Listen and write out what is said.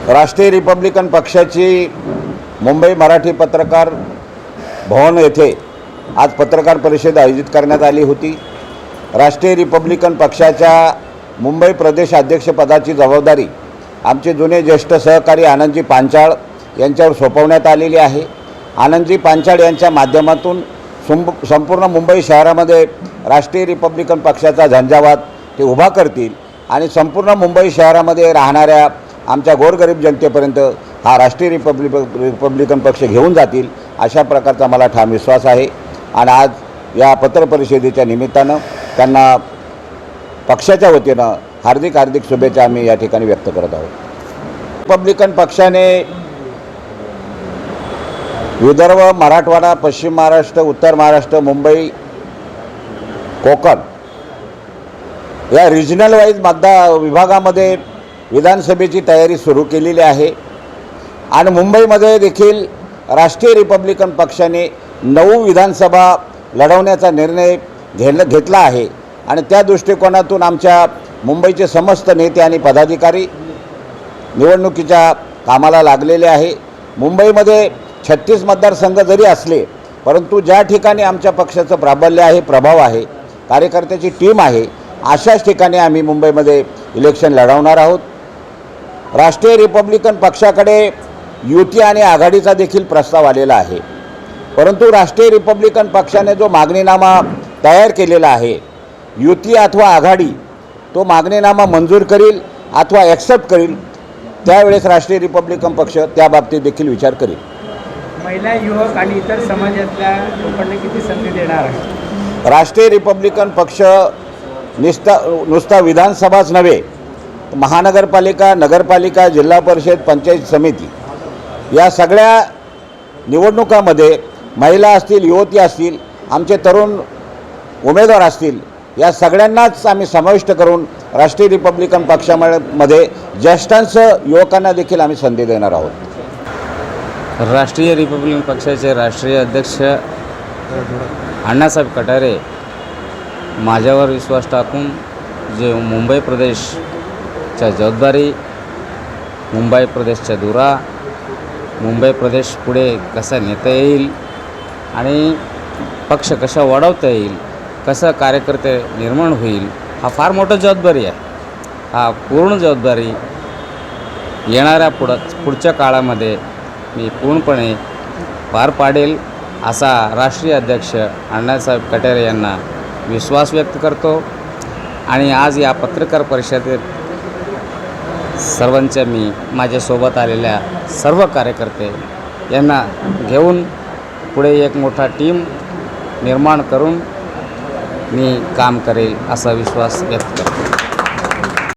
राष्ट्रीय रिपब्लिकन पक्षाची मुंबई मराठी पत्रकार भवन येथे आज पत्रकार परिषद आयोजित करण्यात आली होती। राष्ट्रीय रिपब्लिकन पक्षाच्या मुंबई प्रदेश अध्यक्षपदाची जबाबदारी आमचे जुने ज्येष्ठ सहकारी आनंदजी पांचाळ यांच्यावर सोपवण्यात आलेली आहे। आनंदजी पांचाळ यांच्या माध्यमातून संपूर्ण मुंबई शहरामध्ये राष्ट्रीय रिपब्लिकन पक्षाचा झंझावात ते उभा करतील आणि संपूर्ण मुंबई शहरामध्ये राहणाऱ्या आमच्या गोरगरीब जनतेपर्यंत हा राष्ट्रीय रिपब्लिकन पक्ष घेऊन जातील, अशा प्रकारचा मला ठाम विश्वास आहे। आणि आज या पत्रपरिषदेच्या निमित्तानं त्यांना पक्षाच्या वतीनं हार्दिक शुभेच्छा आम्ही या ठिकाणी व्यक्त करत आहोत। रिपब्लिकन पक्षाने विदर्भ, मराठवाडा, पश्चिम महाराष्ट्र, उत्तर महाराष्ट्र, मुंबई, कोकण या रिजनल वाईज विभागामध्ये विधानसभेची तयारी सुरू केलेली आहे आणि मुंबईमध्ये देखील राष्ट्रीय रिपब्लिकन पक्षाने 9 विधानसभा लढवण्याचा निर्णय घेतला आहे आणि त्या दृष्टिकोनातून आमच्या मुंबईचे समस्त नेते आणि पदाधिकारी निवडणुकीच्या कामाला लागलेले आहे। मुंबईमध्ये 36 मतदारसंघ जरी असले परंतु ज्या ठिकाणी आमच्या पक्षाचं प्राबल्य आहे, प्रभाव आहे, कार्यकर्त्याची टीम आहे, अशाच ठिकाणी आम्ही मुंबईमध्ये इलेक्शन लढवणार आहोत। राष्ट्रीय रिपब्लिकन पक्षाकडे युती आणि आघाडीचा देखील प्रस्ताव आलेला आहे, परंतु राष्ट्रीय रिपब्लिकन पक्षाने जो मागणीनामा तयार केलेला आहे, युती अथवा आघाडी तो मागणीनामा मंजूर करील अथवा ॲक्सेप्ट करील, त्यावेळेस राष्ट्रीय रिपब्लिकन पक्ष त्या बाबतीत देखील विचार करेल। महिला, युवक आणि इतर समाजातल्या लोकांना किती संधी देणार आहे? राष्ट्रीय रिपब्लिकन पक्ष नुसता विधानसभाच नव्हे, महानगरपालिका, नगरपालिका, जिल्हा परिषद, पंचायत समिती या सगळ्या निवडणुकांमध्ये महिला असतील, युवती असतील, आमचे तरुण उमेदवार असतील, या सगळ्यांनाच आम्ही समाविष्ट करून राष्ट्रीय रिपब्लिकन पक्षामध्ये ज्येष्ठांस युवकांना देखील आम्ही संधी देणार आहोत। राष्ट्रीय रिपब्लिकन पक्षाचे राष्ट्रीय अध्यक्ष अण्णासाहेब कटारे माझ्यावर विश्वास टाकून जे मुंबई प्रदेशच्या जबाबदारी, मुंबई प्रदेशच्या धुरा, मुंबई प्रदेश पुढे कसा नेता येईल आणि पक्ष कसा वाढवता येईल, कसं कार्यकर्ते निर्माण होईल, हा फार मोठा जबाबदारी आहे। हा पूर्ण जबाबदारी येणाऱ्या पुढच्या काळामध्ये मी पूर्णपणे पार पाडेल असा राष्ट्रीय अध्यक्ष अण्णासाहेब कटारे यांना विश्वास व्यक्त करतो। आणि आज या पत्रकार परिषदेत सर्वांच्या मी माझ्यासोबत आलेल्या सर्व कार्यकर्ते यांना घेऊन पुढे एक मोठा टीम निर्माण करून मी काम करेल असा विश्वास व्यक्त करतो।